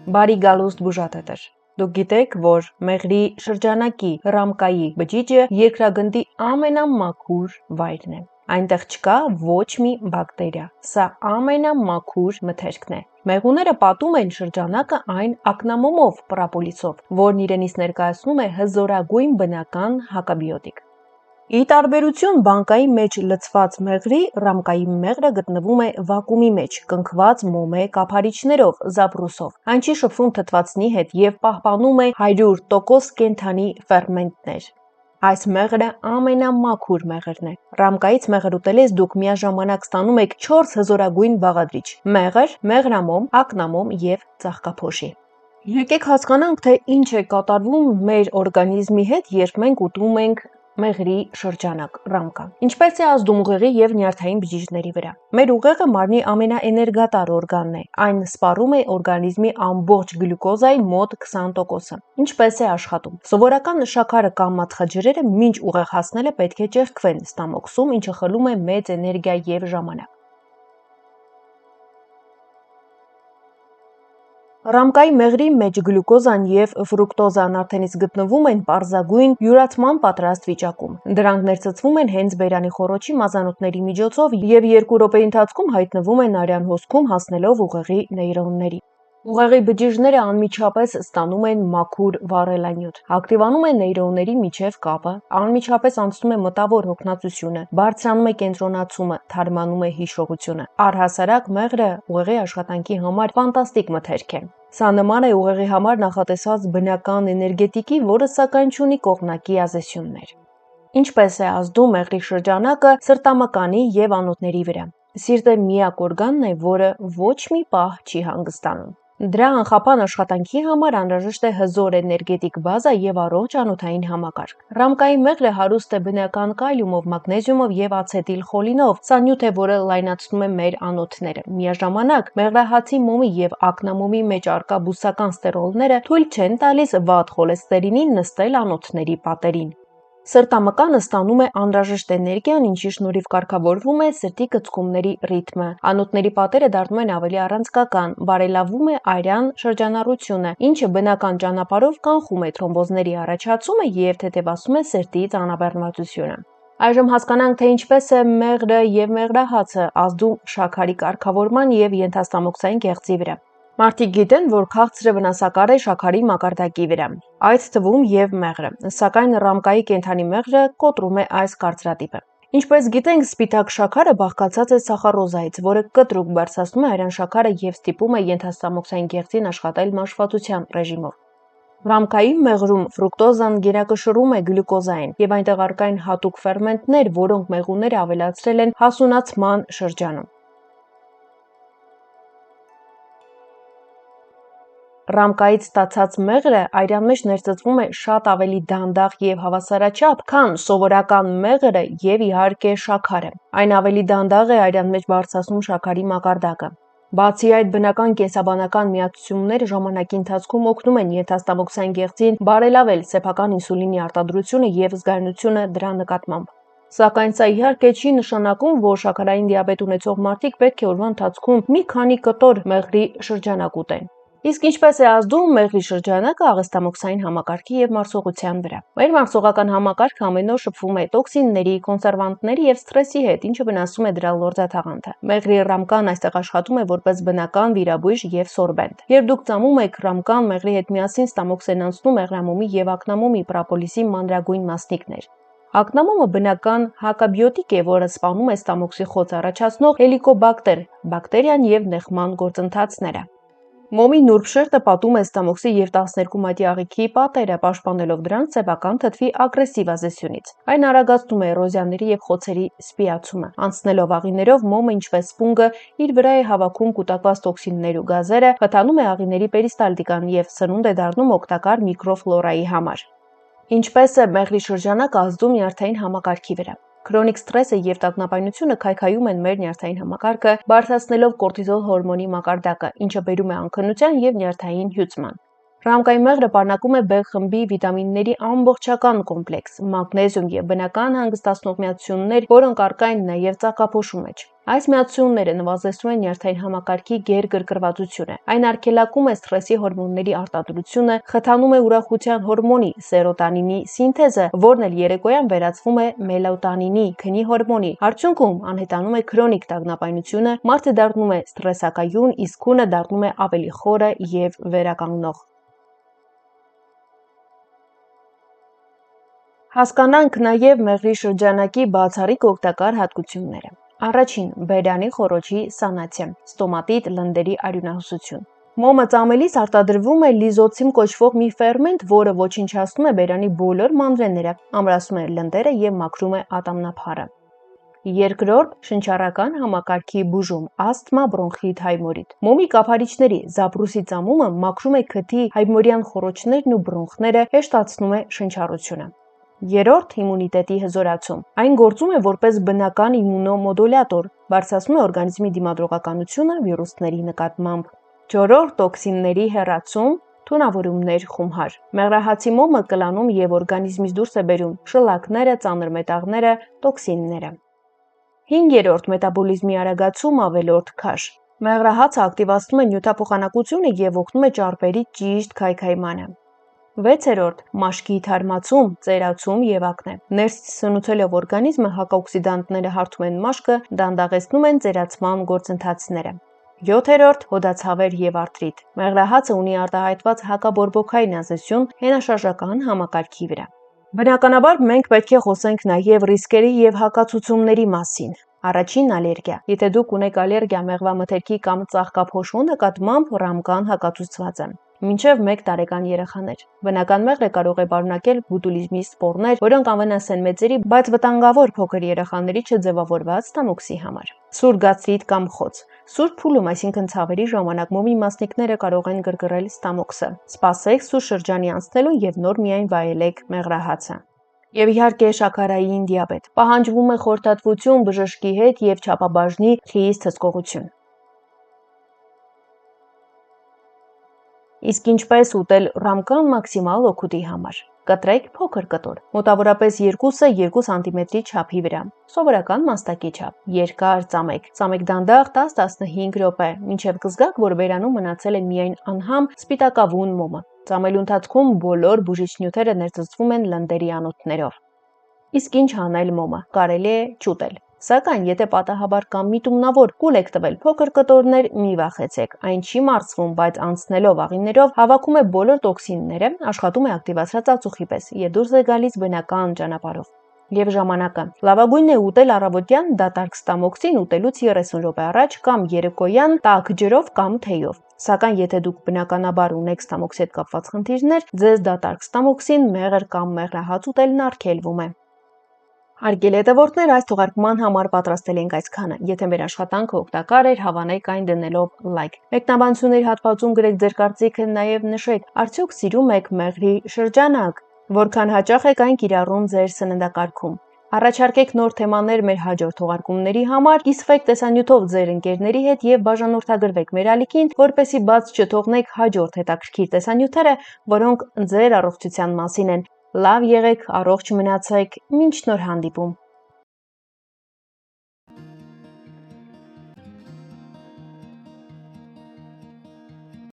Բարի գալուստ բուժատետեր։ Դուք գիտեք, որ մեղրի շրջանակի ռամկայի բջիջը երկրագնդի ամենամաքուր վայրն է։ Այնտեղ չկա ոչ մի բակտերիա։ Սա ամենամաքուր մթերքն է։ Մեղուները պատում են շրջանակը այն ակնամոմով պրապոլիսով, որն իրենից ներկայացնում է հզորագույն բնական հակաբիոտիկ։ Ի տարբերություն բանկայի մեջ լցված մեղրի, ռամկայի մեղրը գտնվում է վակուումի մեջ, կնքված մոմե կափարիչներով, զապրուսով։ Այն չի շփվում թթվածնի հետ եւ պահպանում է 100% կենդանի ֆերմենտներ։ Այս մեղրը ամենամաքուր մեղրն է։ Ռամկայից մեղր ուտելիս դուք միաժամանակ ստանում եք 4 հզորագույն բաղադրիչ՝ մեղր, մեղրամոմ, ակնամոմ եւ ծաղկափոշի։ Եկեք հասկանանք, թե ինչ է կատարվում մեր օրգանիզմի հետ, երբ մենք ուտում ենք մեղրի շրջանակ ռամկա։ Ինչպես է ազդում ուղեղի եւ նյարդային բջիջների վրա։ Մեր ուղեղը մարմնի ամենաէներգատար օրգանն է։ Այն սպառում է օրգանիզմի ամբողջ գլյուկոզայի մոտ 20%-ը։ Ինչպես է աշխատում։ Սովորական շաքարը կամ մատխաջրերը մինչ ուղեղ հասնելը պետք է ճեղքվեն ստամոքսում, ինչը խլում է մեծ էներգիա եւ ժամանակ։ Ռամկայի մեղրի մեջ գլյուկոզան եւ ֆրուկտոզան արդենից գտնվում են պարզագույն յուրացման պատրաստ վիճակում։ Դրանք ներծծվում են հենց բերանի խոռոչի մազանոթների միջոցով եւ 2 րոպեի ընթացքում հայտնվում են արյան հոսքում, հասնելով ուղեղի նեյրոնների։ Ուղեղի բջիջները անմիջապես ստանում են մաքուր վառելանյութ, ակտիվանում է նեյրոնների միջև կապը, անմիջապես անցնում է մտավոր հոգնածությունը, բարձրանում է կենտրոնացումը, թարմանում է հիշողությունը։ Առհասարակ մեղրը ուղեղի աշխատանքի համար ֆանտաստիկ մթերք է։ Սա նման է ուղեղի համար նախատեսված բնական էներգետիկի, որը սակայն չունի կողմնակի ազդեցություններ։ Ինչպես է ազդում մեղրի շրջանակը սրտամկանի եւ անոթների վրա։ Սիրտը միակ օրգանն է, որը ոչ մի պահ չի հանգստանում։ Դրա անխափան աշխատանքի համար անհրաժեշտ է հզոր էներգետիկ բազա եւ առողջ անոթային համակարգ։ Ռամկայի մեղրը հարուստ է բնական կալիումով, մագնեզիումով եւ ացետիլխոլինով։ Սա նյութ է, որը լայնացնում է մեր անոթները։ Միաժամանակ մեղրահացի մոմի եւ ակնամոմի մեջ առկա բուսական ստերոլները թույլ չեն տալիս վատ խոլեստերինին նստել անոթների պատերին։ Սրտամկանը ստանում է անհրաժեշտ էներգիան, ինչի շնորհիվ կարգավորվում է սրտի կծկումների ռիթմը։ Անոթների պատերը դառնում են ավելի առանցքական, բարելավում է արյան շրջանառությունը, ինչը բնական ճանապարհով կանխում է թրոմբոզների առաջացումը եւ թեթևացնում է սրտի ծանրաբեռնվածությունը։ Այժմ հասկանանք, թե ինչպես է մեղրը եւ մեղրահացը ազդում շաքարի կարգավորման եւ ենթաստամոքսային գեղձի վրա։ Մարդիկ գիտեն, որ քաղցրը վնասակար է շաքարի մակարդակի վրա, այդ թվում եւ մեղրը, սակայն ռամկայի կենդանի մեղրը կոտրում է այս կարծրատիպը։ Ինչպես գիտենք, սպիտակ շաքարը բաղկացած է սախարոզայից, որը կտրուկ բարձրացնում է արյան շաքարը եւ ստիպում է ենթաստամոքսային գեղձին աշխատել մաշվածության ռեժիմով։ Ռամկայի մեղրում ֆրուկտոզան գերակշռում է գլյուկոզային եւ այնտեղ առկա են հատուկ ֆերմենտներ, որոնք մեղուները ավելացրել են հասունացման շրջանում։ Ռամկայից ստացած մեղրը արյան մեջ ներծծվում է շատ ավելի դանդաղ եւ հավասարաչափ, քան սովորական մեղրը եւ իհարկե շաքարը։ Այն ավելի դանդաղ է արյան մեջ բարձրացնում շաքարի մակարդակը։ Բացի այդ, բնական կենսաբանական միացությունները ժամանակի ընթացքում օգնում են ենթաստամոքսային գեղձին բարելավել սեփական ինսուլինի արտադրությունը եւ զգայունությունը դրա նկատմամբ։ Սակայն սա իհարկե չի նշանակում, որ շաքարային դիաբետ ունեցող մարդիկ պետք է օրվա ընթացքում մի քանի կտոր մեղրի շրջանակ ուտեն։ Իսկ ինչպես է ազդում մեղրի շրջանակը աղեստամոքսային համակարգի եւ մարսողության վրա։ Մեր մարսողական համակարգը ամեն օր շփվում է տոքսինների, կոնսերվանտների եւ սթրեսի հետ, ինչը վնասում է դրա լորձաթաղանթը։ Մեղրի ռամկան այստեղ աշխատում է որպես բնական վիրաբույժ եւ սորբենտ։ Երբ դուք ծամում եք ռամկան, մեղրի հետ միասին ստամոքս են անցնում մեղրամոմի եւ ակնամոմի պրապոլիսի մանրագույն մասնիկներ։ Ակնամոմը բնական հակաբիոտիկ է, որը սպանում է ստամոքսի խոց առաջացնող հելիկոբակտեր բակտերիան եւ նեխման գործընթացները։ Մոմի նուրբ շերտը պատում է ստամոքսի եւ 12 մատի աղիքի պատերը, պաշտպանելով դրանց սեփական թթվի ագրեսիվ ազդեցությունից։ Այն արագացնում է էրոզիաների եւ խոցերի սպիացումը։ Անցնելով աղիներով, մոմը, ինչպես սպունգը, իր վրա է հավաքում կուտակված տոքսիններ ու գազերը, խթանում է աղիների պերիստալտիկան եւ սնունդ է դառնում օգտակար միկրոֆլորայի համար։ Ինչպես է մեղրի շրջանակը ազդում նյարդային համակարգի վրա։ Քրոնիկ սթրեսը եւ տագնապայնությունը քայքայում են մեր նյարդային համակարգը, բարձրացնելով կորտիզոլ հորմոնի մակարդակը, ինչը բերում է անքնության եւ նյարդային հյուծման։ Ռամկայի մեղրը պարունակում է B խմբի վիտամինների ամբողջական կոմպլեքս, մագնեզիում եւ բնական հանգստացնող միացություններ, որոնք առկա են նաեւ ծաղկափոշու մեջ։ Այս միացությունները նվազեցնում են նյարդային համակարգի գերգրկռվածությունը։ Այն արգելակում է սթրեսի հորմոնների արտադրությունը, խթանում է ուրախության հորմոնի սերոտոնինի սինթեզը, որն էլ երեկոյան վերածվում է մելատոնինի քնի հորմոնի։ Արդյունքում անհետանում է քրոնիկ տագնապայնությունը, մարդը դառնում է սթրեսակայուն, իսկ քունը դառնում է ավելի խորը եւ վերականգնող։ Հասկանանք նաև մեղրի շրջանակի բացառիկ օգտակար հատկությունները։ Առաջին՝ բերանի խոռոչի սանացիա, ստոմատիտ, լնդերի արյունահոսություն։ Մոմը ծամելիս արտադրվում է լիզոցիմ կոչվող մի ֆերմենտ, որը ոչնչացնում է բերանի բոլոր մանրէները, ամրացնում է լնդերը եւ մաքրում է ատամնափարը։ Երկրորդ՝ շնչառական համակարգի բուժում, ասթմա, բրոնխիտ, հայմորիտ։ Մոմի կափարիչների զաբրուսի ծամումը մաքրում է քթի հայմորյան խոռոչներն ու բրոնխները, հեշտացնում է շնչառությունը։ Երրորդ՝ իմունիտետի հզորացում։ Այն գործում է որպես բնական իմունոմոդուլյատոր, բարձրացնում է օրգանիզմի դիմադրողականությունը վիրուսների նկատմամբ։ Չորրորդ՝ տոքսինների հեռացում, թունավորումներ խումհար։ Մեղրահացի մոմը կլանում եւ օրգանիզմից դուրս է բերում շլակները, ծանր մետաղները, տոքսինները։ Հինգերորդ՝ մետաբոլիզմի արագացում, ավելորդ քաշ։ Մեղրահացը ակտիվացնում է նյութափոխանակությունը եւ օգնում է ճարպերի ճիշտ քայքայմանը։ Վեցերորդ՝ մաշկի թարմացում, ծերացում եւ ակնե։ Ներսից սնուցելով օրգանիզմը հակաօքսիդանտները հարթում են մաշկը, դանդաղեցնում են ծերացման գործընթացները։ Յոթերորդ՝ հոդացավեր եւ արթրիտ։ Մեղրահացը ունի արտահայտված հակաբորբոքային ազդեցություն հենաշարժական համակարգի վրա։ Բնականաբար մենք պետք է խոսենք նաև ռիսկերի եւ հակացուցումների մասին։ Առաջին՝ ալերգիա։ Եթե դուք ունեք ալերգիա մեղվամթերքի կամ ծաղկափոշու նկատմամբ, ռամկան հակացուցված է։ Մինչև 1 տարեկան երեխաներ։ Բնական մեղրը կարող է պարունակել բոտուլիզմի սպորներ, որոնք անվնաս են մեծերի, բայց վտանգավոր փոքր երեխաների չձևավորված ստամոքսի համար։ Սուր գաստրիտ կամ խոց։ Սուր փուլում, այսինքն ցավերի ժամանակ, մոմի մասնիկները կարող են գրգռել ստամոքսը։ Սպասեք սուր շրջանի անցնելուն եւ նոր միայն վայելեք մեղրահացը։ Եվ իհարկե շաքարային դիաբետ։ Պահանջվում է խորհրդատվություն բժշկի հետ եւ չափաբաժնի խիստ հսկողություն։ Իսկ ինչպես ուտել ռամկան մաքսիմալ օգուտի համար։ Կտրեք փոքր կտոր, մոտավորապես 2-ը 2 սանտիմետրի չափի վրա, սովորական մաստակի չափ։ Երկար ծամեք։ Ծամեք դանդաղ 10-15 րոպե, մինչև կզգաք, որ բերանում մնացել է միայն անհամ սպիտակավուն մոմը։ Ծամելու ընթացքում բոլոր բուժիչ նյութերը ներծծվում են լնդերի անոթներով։ Իսկ ինչ անել մոմը։ Կարելի է չուտել։ Սակայն եթե պատահաբար կամ միտումնավոր կուլ եք տվել փոքր կտորներ, մի վախեցեք, այն չի մարսվում, բայց անցնելով աղիներով հավաքում է բոլոր տոքսինները, աշխատում է ակտիվացրած ածուխի պես եւ դուրս է գալիս բնական ճանապարհով։ Եվ ժամանակը։ Լավագույնն է ուտել առավոտյան դատարկ ստամոքսին ուտելուց 30 րոպե առաջ կամ երեկոյան տաք ջրով կամ թեյով։ Սակայն եթե դուք բնականաբար ունեք ստամոքսի հետ կապված խնդիրներ, ձեզ դատարկ ստամոքսին մեղր կամ մեղրահաց ուտելն արգելվում է։ Հարգելի հետևորդներ, այս թողարկման համար պատրաստել ենք այսքանը։ Եթե մեր աշխատանքը օգտակար էր, հավանեք այն դնելով լայք։ Մեկնաբանությունների հատվածում գրեք ձեր կարծիքը, նաև նշեք, արդյոք սիրում եք մեղրի շրջանակ, որքան հաճախ եք այն կիրառում ձեր սննդակարգում։ Առաջարկեք նոր թեմաներ մեր հաջորդ թողարկումների համար, կիսվեք տեսանյութով ձեր ընկերների հետ եւ բաժանորդագրվեք մեր ալիքին, որպեսզի բաց չթողնեք հաջորդ հետաքրքիր տեսանյութերը, որոնք ձեր առողջության մասին են։ Լավ եղեք, առողջ մնացեք, մինչ նոր հանդիպում։